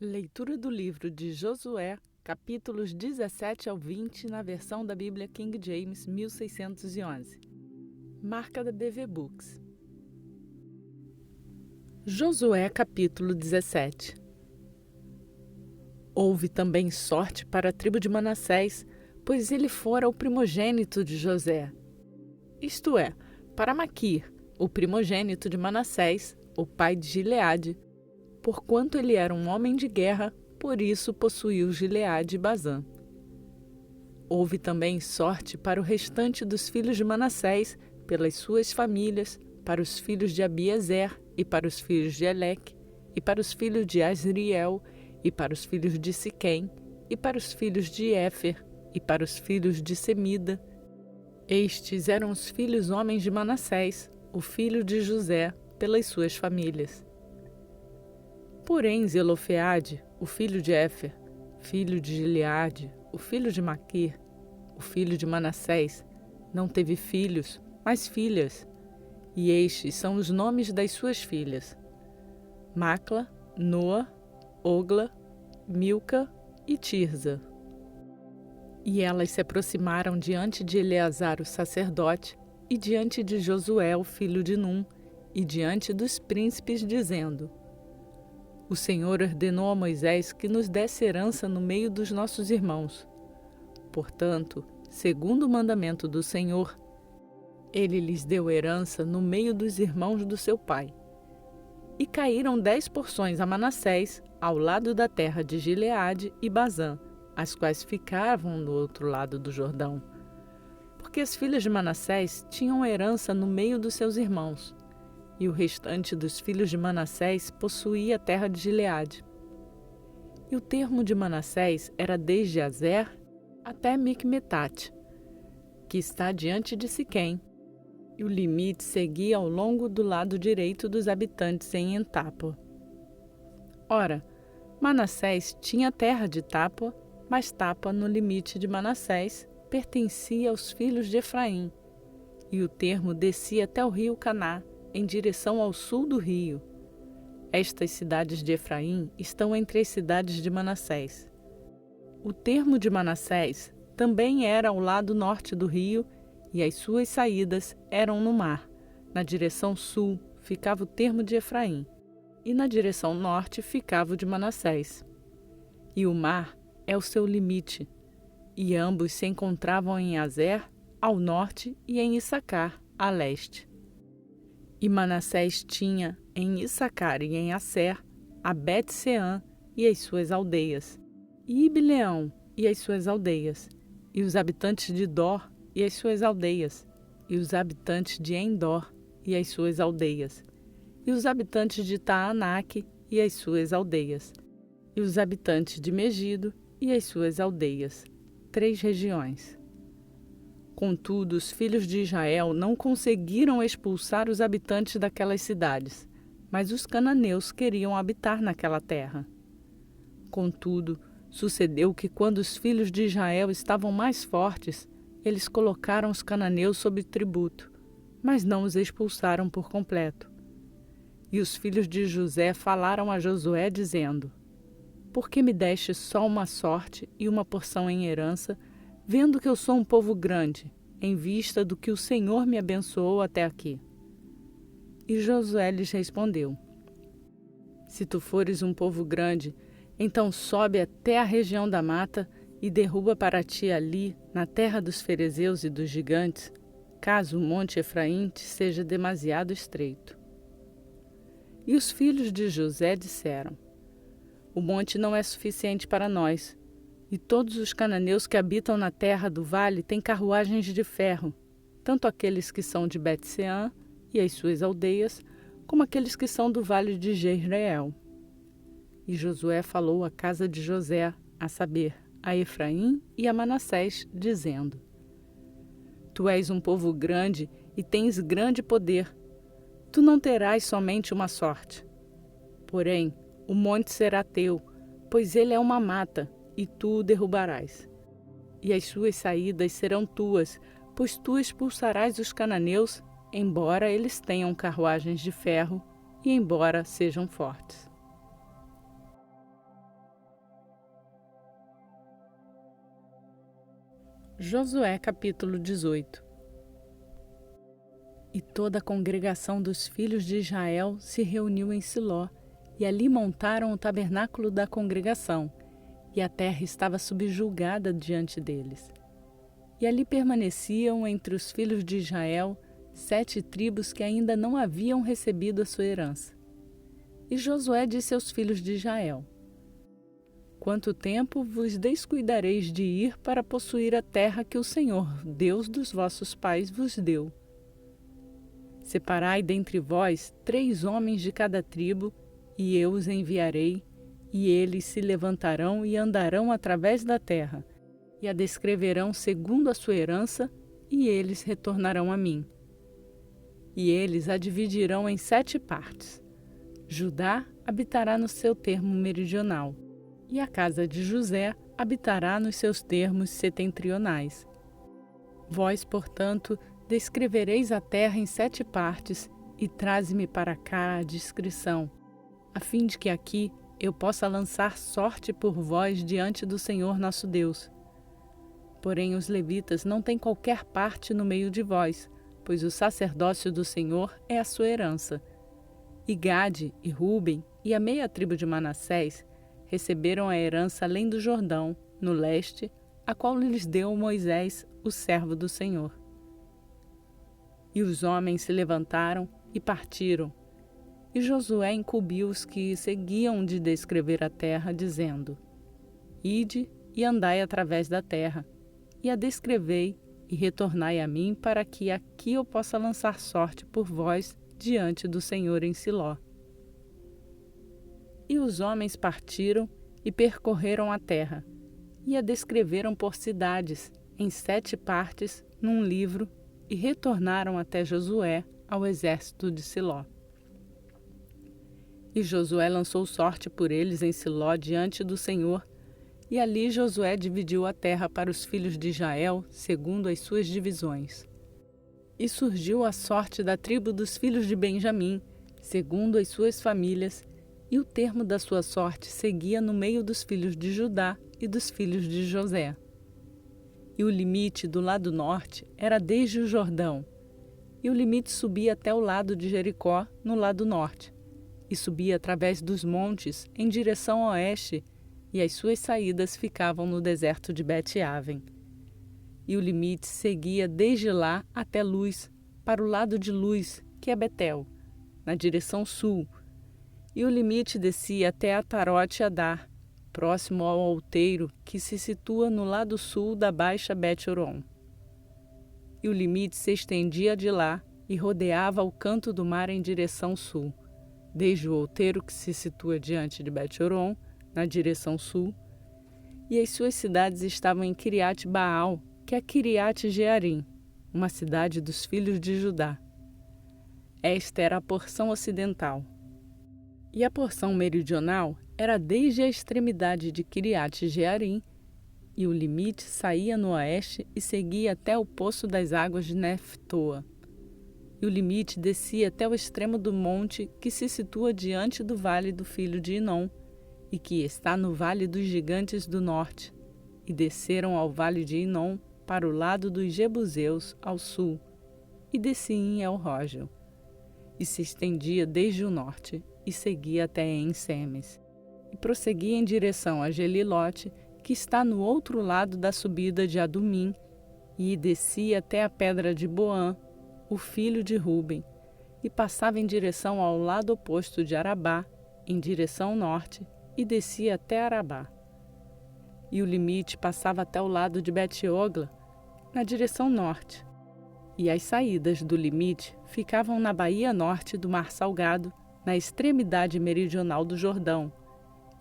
Leitura do livro de Josué, capítulos 17 ao 20, na versão da Bíblia King James 1611. Marca da BV Books. Josué, capítulo 17. Houve também sorte para a tribo de Manassés, pois ele fora o primogênito de José. Isto é, para Maquir, o primogênito de Manassés, o pai de Gileade. Porquanto ele era um homem de guerra, por isso possuiu Gileade e Bazã. Houve também sorte para o restante dos filhos de Manassés, pelas suas famílias, para os filhos de Abiezer, e para os filhos de Eleque, e para os filhos de Asriel, e para os filhos de Siquém, e para os filhos de Éfer, e para os filhos de Semida. Estes eram os filhos homens de Manassés, o filho de José, pelas suas famílias. Porém, Zelofeade, o filho de Éfer, filho de Gileade, o filho de Maquir, o filho de Manassés, não teve filhos, mas filhas. E estes são os nomes das suas filhas: Macla, Noa, Ogla, Milca e Tirza. E elas se aproximaram diante de Eleazar o sacerdote, e diante de Josué o filho de Num, e diante dos príncipes, dizendo: O Senhor ordenou a Moisés que nos desse herança no meio dos nossos irmãos. Portanto, segundo o mandamento do Senhor, ele lhes deu herança no meio dos irmãos do seu pai. E caíram 10 porções a Manassés, ao lado da terra de Gileade e Bazã, as quais ficavam do outro lado do Jordão. Porque as filhas de Manassés tinham herança no meio dos seus irmãos, e o restante dos filhos de Manassés possuía a terra de Gileade. E o termo de Manassés era desde Azer até Micmetate, que está diante de Siquém, e o limite seguia ao longo do lado direito dos habitantes em Tápua. Ora, Manassés tinha a terra de Tápua, mas Tápua, no limite de Manassés, pertencia aos filhos de Efraim, e o termo descia até o rio Caná, em direção ao sul do rio. Estas cidades de Efraim estão entre as cidades de Manassés. O termo de Manassés também era ao lado norte do rio, e as suas saídas eram no mar. Na direção sul ficava o termo de Efraim, e na direção norte ficava o de Manassés. E o mar é o seu limite, e ambos se encontravam em Azer, ao norte, e em Issacar, a leste. E Manassés tinha em Issacar e em Aser a Bet-Seã e as suas aldeias, e Ibileão e as suas aldeias, e os habitantes de Dor e as suas aldeias, e os habitantes de Endor e as suas aldeias, e os habitantes de Taanaque e as suas aldeias, e os habitantes de Megido e as suas aldeias, 3 regiões. Contudo, os filhos de Israel não conseguiram expulsar os habitantes daquelas cidades, mas os cananeus queriam habitar naquela terra. Contudo, sucedeu que quando os filhos de Israel estavam mais fortes, eles colocaram os cananeus sob tributo, mas não os expulsaram por completo. E os filhos de José falaram a Josué, dizendo: Por que me deste só uma sorte e uma porção em herança, vendo que eu sou um povo grande, em vista do que o Senhor me abençoou até aqui? E Josué lhes respondeu: Se tu fores um povo grande, então sobe até a região da mata e derruba para ti ali, na terra dos ferezeus e dos gigantes, caso o monte Efraim te seja demasiado estreito. E os filhos de José disseram: O monte não é suficiente para nós, e todos os cananeus que habitam na terra do vale têm carruagens de ferro, tanto aqueles que são de Bet-Seã e as suas aldeias, como aqueles que são do vale de Jezreel. E Josué falou à casa de José, a saber, a Efraim e a Manassés, dizendo: Tu és um povo grande e tens grande poder. Tu não terás somente uma sorte. Porém, o monte será teu, pois ele é uma mata, e tu o derrubarás. E as suas saídas serão tuas, pois tu expulsarás os cananeus, embora eles tenham carruagens de ferro e embora sejam fortes. Josué capítulo 18. E toda a congregação dos filhos de Israel se reuniu em Siló, e ali montaram o tabernáculo da congregação, e a terra estava subjugada diante deles. E ali permaneciam entre os filhos de Israel 7 tribos que ainda não haviam recebido a sua herança. E Josué disse aos filhos de Israel: Quanto tempo vos descuidareis de ir para possuir a terra que o Senhor, Deus dos vossos pais, vos deu? Separai dentre vós 3 homens de cada tribo, e eu os enviarei, e eles se levantarão e andarão através da terra, e a descreverão segundo a sua herança, e eles retornarão a mim. E eles a dividirão em 7 partes. Judá habitará no seu termo meridional, e a casa de José habitará nos seus termos setentrionais. Vós, portanto, descrevereis a terra em 7 partes, e traze-me para cá a descrição, a fim de que aqui eu possa lançar sorte por vós diante do Senhor nosso Deus. Porém os levitas não têm qualquer parte no meio de vós, pois o sacerdócio do Senhor é a sua herança. E Gade e Ruben e a meia tribo de Manassés receberam a herança além do Jordão, no leste, a qual lhes deu Moisés, o servo do Senhor. E os homens se levantaram e partiram. E Josué incumbiu os que seguiam de descrever a terra, dizendo: Ide e andai através da terra, e a descrevei, e retornai a mim, para que aqui eu possa lançar sorte por vós diante do Senhor em Siló. E os homens partiram e percorreram a terra, e a descreveram por cidades, em 7 partes, num livro, e retornaram até Josué, ao exército de Siló. E Josué lançou sorte por eles em Siló diante do Senhor, e ali Josué dividiu a terra para os filhos de Israel, segundo as suas divisões. E surgiu a sorte da tribo dos filhos de Benjamim, segundo as suas famílias, e o termo da sua sorte seguia no meio dos filhos de Judá e dos filhos de José. E o limite do lado norte era desde o Jordão, e o limite subia até o lado de Jericó, no lado norte, e subia através dos montes em direção oeste, e as suas saídas ficavam no deserto de Bet-Aven. E o limite seguia desde lá até Luz, para o lado de Luz, que é Betel, na direção sul, e o limite descia até Atarote-Adar, próximo ao outeiro que se situa no lado sul da Baixa Bet-Horon. E o limite se estendia de lá e rodeava o canto do mar em direção sul, desde o outeiro que se situa diante de Bet-Horon, na direção sul, e as suas cidades estavam em Kiriat-Baal, que é Kiriat-Jearim, uma cidade dos filhos de Judá. Esta era a porção ocidental. E a porção meridional era desde a extremidade de Kiriat-Jearim, e o limite saía no oeste e seguia até o poço das águas de Neftoa. E o limite descia até o extremo do monte que se situa diante do vale do filho de Inom, e que está no vale dos gigantes do norte, e desceram ao vale de Inom para o lado dos Jebuseus ao sul, e descia em El-Rógel, e se estendia desde o norte, e seguia até En-Semes, e prosseguia em direção a Gelilote, que está no outro lado da subida de Adumim, e descia até a pedra de Boã, o filho de Ruben, e passava em direção ao lado oposto de Arabá, em direção norte, e descia até Arabá. E o limite passava até o lado de Bet-Ogla, na direção norte. E as saídas do limite ficavam na baía norte do Mar Salgado, na extremidade meridional do Jordão.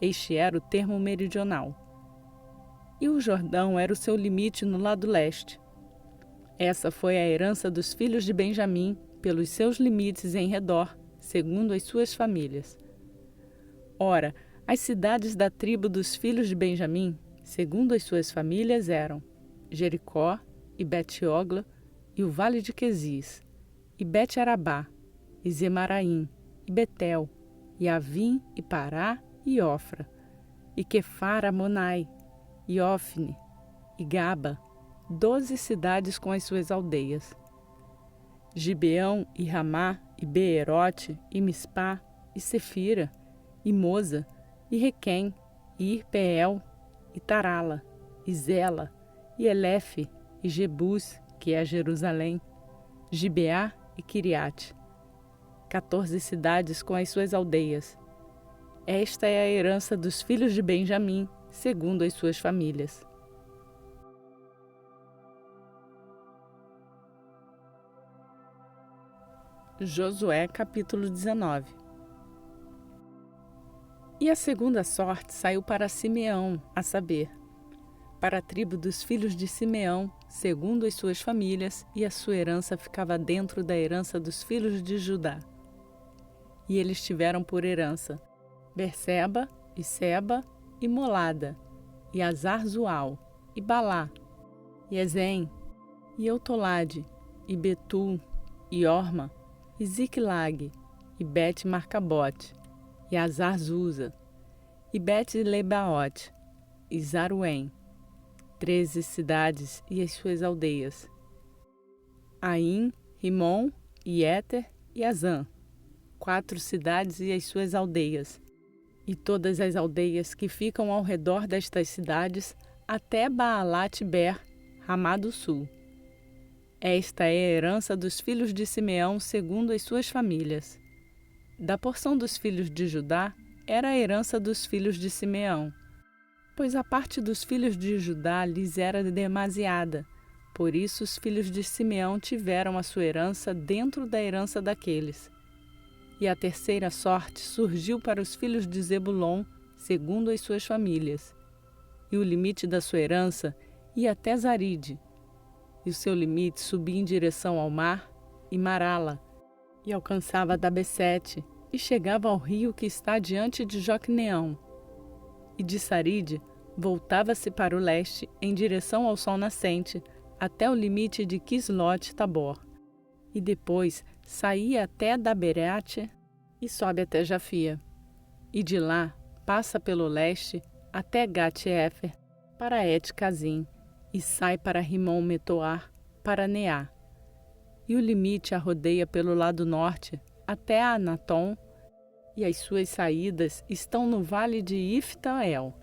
Este era o termo meridional. E o Jordão era o seu limite no lado leste. Essa foi a herança dos filhos de Benjamim, pelos seus limites em redor, segundo as suas famílias. Ora, as cidades da tribo dos filhos de Benjamim, segundo as suas famílias, eram Jericó e Bet-Ogla, e o vale de Quezis, e Bet-Arabá, e Zemaraim, e Betel, e Avim, e Pará, e Ofra, e Quefar-Amonai, e Ofne, e Gaba, 12 cidades com as suas aldeias. Gibeão e Ramá e Beerote e Mispá e Sefira e Moza e Requém e Irpeel e Tarala e Zela e Elefe e Jebus, que é Jerusalém, Gibeá e Quiriate. 14 cidades com as suas aldeias. Esta é a herança dos filhos de Benjamim, segundo as suas famílias. Josué capítulo 19. E a segunda sorte saiu para Simeão, a saber, para a tribo dos filhos de Simeão, segundo as suas famílias, e a sua herança ficava dentro da herança dos filhos de Judá. E eles tiveram por herança Berseba, e Seba, e Molada, e Azar-Zual, e Balá, e Ezem, e Eutolade, e Betul, e Orma, e Ziclag, e Bet-Marcabote, e Azar-Zuza, e Bet-Lebaote, e Zaruém, 13 cidades e as suas aldeias. Aim, Rimon, e Éter, e Azã, 4 cidades e as suas aldeias, e todas as aldeias que ficam ao redor destas cidades, até Baalat-Ber, Ramá do Sul. Esta é a herança dos filhos de Simeão segundo as suas famílias. Da porção dos filhos de Judá era a herança dos filhos de Simeão, pois a parte dos filhos de Judá lhes era demasiada. Por isso os filhos de Simeão tiveram a sua herança dentro da herança daqueles. E a terceira sorte surgiu para os filhos de Zebulon, segundo as suas famílias. E o limite da sua herança ia até Zaride, e o seu limite subia em direção ao mar e Marala, e alcançava Dabesete, e chegava ao rio que está diante de Joqueneão. E de Saride voltava-se para o leste, em direção ao sol nascente, até o limite de Quislote-Tabor. E depois saía até Daberate e sobe até Jafia. E de lá passa pelo leste até Gat-Efer, para Et-Cazim, e sai para Rimon-Metoar, para Neá. E o limite a rodeia pelo lado norte, até Anatom, e as suas saídas estão no vale de Iftael,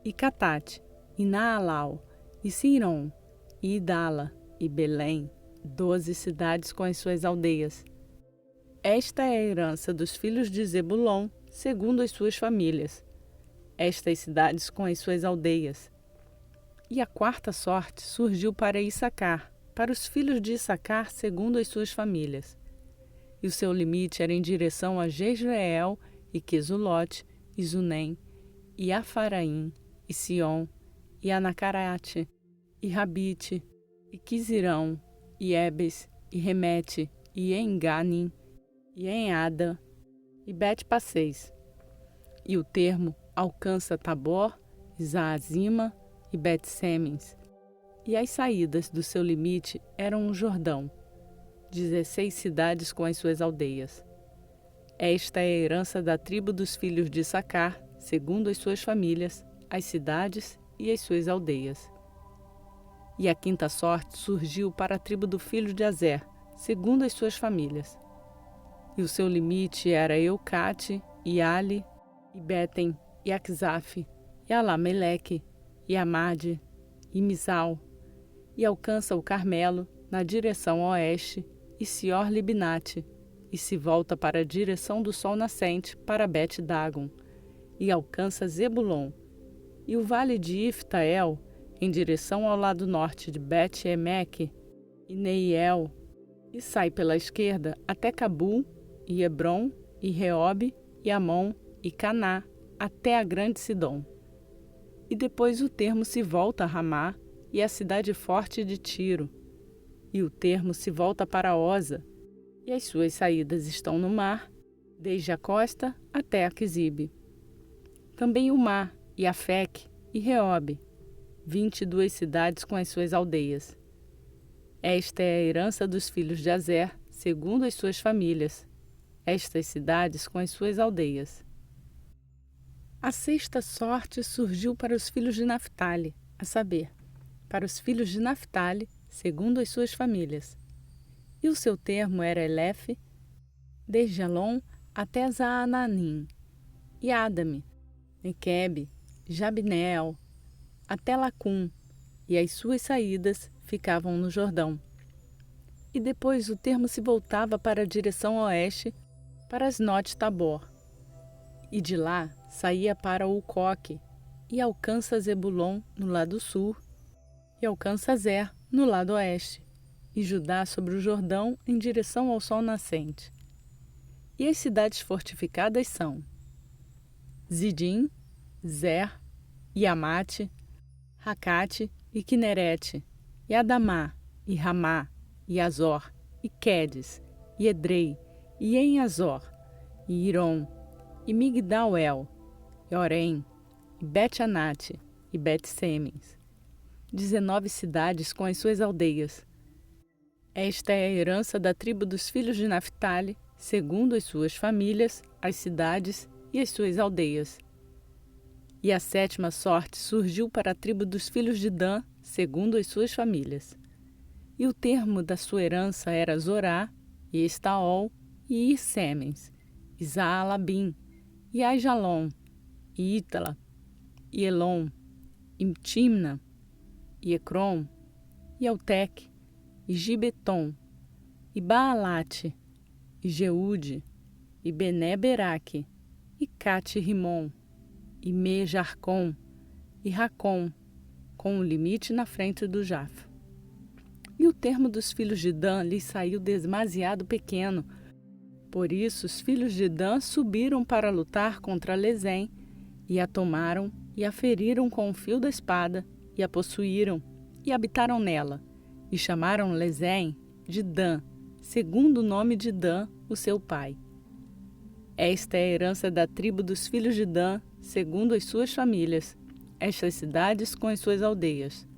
e Catate, e Naalau, e Siron, e Idala, e Belém, 12 cidades com as suas aldeias. Esta é a herança dos filhos de Zebulon, segundo as suas famílias. Estas cidades com as suas aldeias. E a quarta sorte surgiu para Issacar, para os filhos de Issacar, segundo as suas famílias. E o seu limite era em direção a Jezreel, e Quesulote, e Zunem, e Afaraim, e Sion, e Anacarate, e Rabite, e Quizirão, e Ebes, e Remete, e Enganim, e Enada, e Bet-Passeis. E o termo alcança Tabor, Zaazima e Bet-Semens. E as saídas do seu limite eram o Jordão, 16 cidades com as suas aldeias. Esta é a herança da tribo dos filhos de Issacar, segundo as suas famílias, as cidades e as suas aldeias. E a quinta sorte surgiu para a tribo do filho de Azer, segundo as suas famílias. E o seu limite era Eucate, e Ali, e Betem, e Aquizaf, e Alameleque, e Amade, e Misal, e alcança o Carmelo, na direção oeste, e Sior-Libnate, e se volta para a direção do sol nascente, para Bet-Dagon, e alcança Zebulon, e o vale de Iftael, em direção ao lado norte de Bet-Emeque, e Neiel, e sai pela esquerda até Cabul, e Hebron, e Reobe, e Amon, e Caná, até a grande Sidom. E depois o termo se volta a Ramá, e a cidade forte de Tiro. E o termo se volta para Oza, e as suas saídas estão no mar, desde a costa até Aquisibe. Também o mar, e Afec, e Reobe, 22 cidades com as suas aldeias. Esta é a herança dos filhos de Azer, segundo as suas famílias. Estas cidades com as suas aldeias. A sexta sorte surgiu para os filhos de Naphtali, a saber, para os filhos de Naftali, segundo as suas famílias. E o seu termo era Elefe, desde Elon até Zaananim, e Adame, Nequebe, Jabneel, até Lacum, e as suas saídas ficavam no Jordão. E depois o termo se voltava para a direção oeste, para Asnote-Tabor, e de lá saía para o Coque, e alcança Zebulon no lado sul, e alcança Zer no lado oeste, e Judá sobre o Jordão em direção ao sol nascente. E as cidades fortificadas são Zidim, Zer, Iamate, Racate e Quinerete, e Adamá, e Ramá, e Azor, e Quedes, e Edrei, e Em-Azor, e Irom, e Migdal-El, e Orém, e Bet-Anate, e Bet-Semens. 19 cidades com as suas aldeias. Esta é a herança da tribo dos filhos de Naftali, segundo as suas famílias, as cidades e as suas aldeias. E a 7ª sorte surgiu para a tribo dos filhos de Dan, segundo as suas famílias. E o termo da sua herança era Zorá, e Estaol, e Irsemens, e Zaalabim, e Aijalon, e Ítala, e Elon, e Timna, e Ecrom, e Eltec, e Gibeton, e Baalate, e Jeude, e Bené-Beraque, e Cate-Rimon, e Me-Jarcom, e Racom, com o limite na frente do Jafo. E o termo dos filhos de Dan lhes saiu demasiado pequeno. Por isso os filhos de Dan subiram para lutar contra Lezém, e a tomaram, e a feriram com o fio da espada, e a possuíram, e habitaram nela, e chamaram Lezém de Dan, segundo o nome de Dan, o seu pai. Esta é a herança da tribo dos filhos de Dan, segundo as suas famílias, estas cidades com as suas aldeias.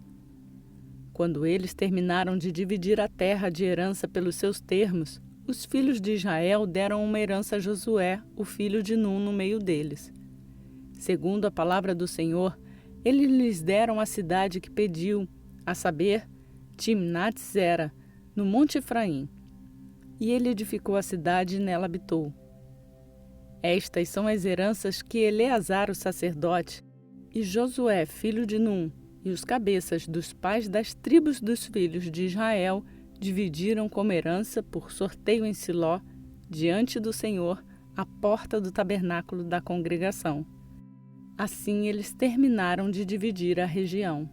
Quando eles terminaram de dividir a terra de herança pelos seus termos, os filhos de Israel deram uma herança a Josué, o filho de Num, no meio deles. Segundo a palavra do Senhor, eles lhes deram a cidade que pediu, a saber, Timnat-Sera, no monte Efraim. E ele edificou a cidade e nela habitou. Estas são as heranças que Eleazar, o sacerdote, e Josué, filho de Num, e os cabeças dos pais das tribos dos filhos de Israel dividiram como herança por sorteio em Siló, diante do Senhor, à porta do tabernáculo da congregação. Assim eles terminaram de dividir a região.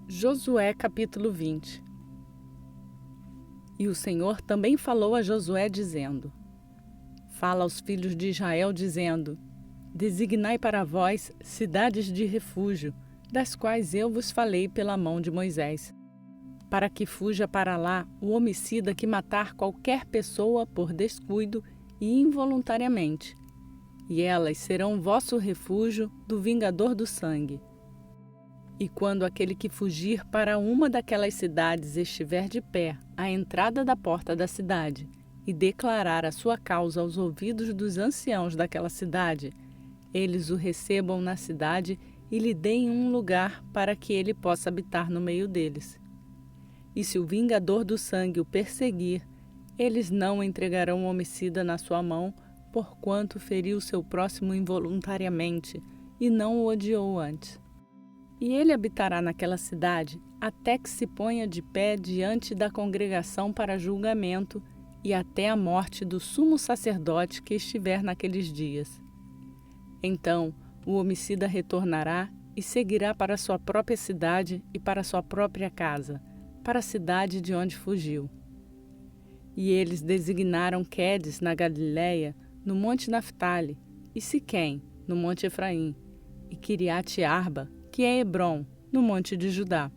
Josué capítulo 20. E o Senhor também falou a Josué dizendo: Fala aos filhos de Israel dizendo: Designai para vós cidades de refúgio, das quais eu vos falei pela mão de Moisés, para que fuja para lá o homicida que matar qualquer pessoa por descuido e involuntariamente, e elas serão vosso refúgio do vingador do sangue. E quando aquele que fugir para uma daquelas cidades estiver de pé à entrada da porta da cidade e declarar a sua causa aos ouvidos dos anciãos daquela cidade, eles o recebam na cidade e lhe deem um lugar para que ele possa habitar no meio deles. E se o vingador do sangue o perseguir, eles não entregarão o homicida na sua mão, porquanto feriu seu próximo involuntariamente e não o odiou antes. E ele habitará naquela cidade até que se ponha de pé diante da congregação para julgamento e até a morte do sumo sacerdote que estiver naqueles dias. Então o homicida retornará e seguirá para sua própria cidade e para sua própria casa, para a cidade de onde fugiu. E eles designaram Quedes na Galiléia, no monte Naftali, e Siquém, no monte Efraim, e Quiriate-Arba, que é Hebrom, no monte de Judá.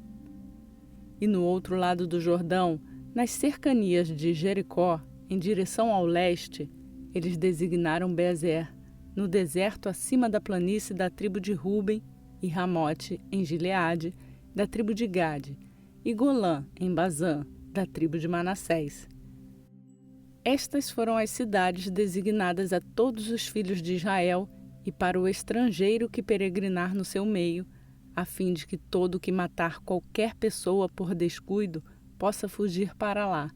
E no outro lado do Jordão, nas cercanias de Jericó, em direção ao leste, eles designaram Bezer, no deserto acima da planície da tribo de Ruben, e Ramote, em Gileade, da tribo de Gade, e Golã, em Bazã, da tribo de Manassés. Estas foram as cidades designadas a todos os filhos de Israel e para o estrangeiro que peregrinar no seu meio, a fim de que todo o que matar qualquer pessoa por descuido possa fugir para lá,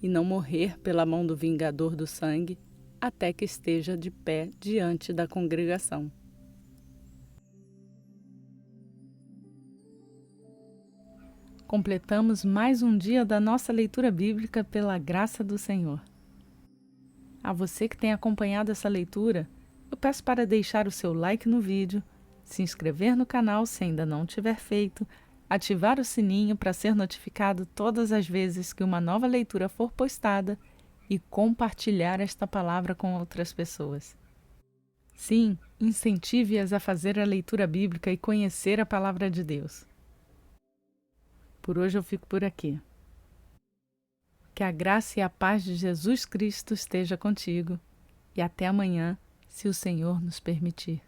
e não morrer pela mão do vingador do sangue, até que esteja de pé diante da congregação. Completamos mais um dia da nossa leitura bíblica pela graça do Senhor. A você que tem acompanhado essa leitura, eu peço para deixar o seu like no vídeo, se inscrever no canal se ainda não tiver feito, ativar o sininho para ser notificado todas as vezes que uma nova leitura for postada e compartilhar esta palavra com outras pessoas. Sim, incentive-as a fazer a leitura bíblica e conhecer a palavra de Deus. Por hoje eu fico por aqui. Que a graça e a paz de Jesus Cristo esteja contigo e até amanhã, se o Senhor nos permitir.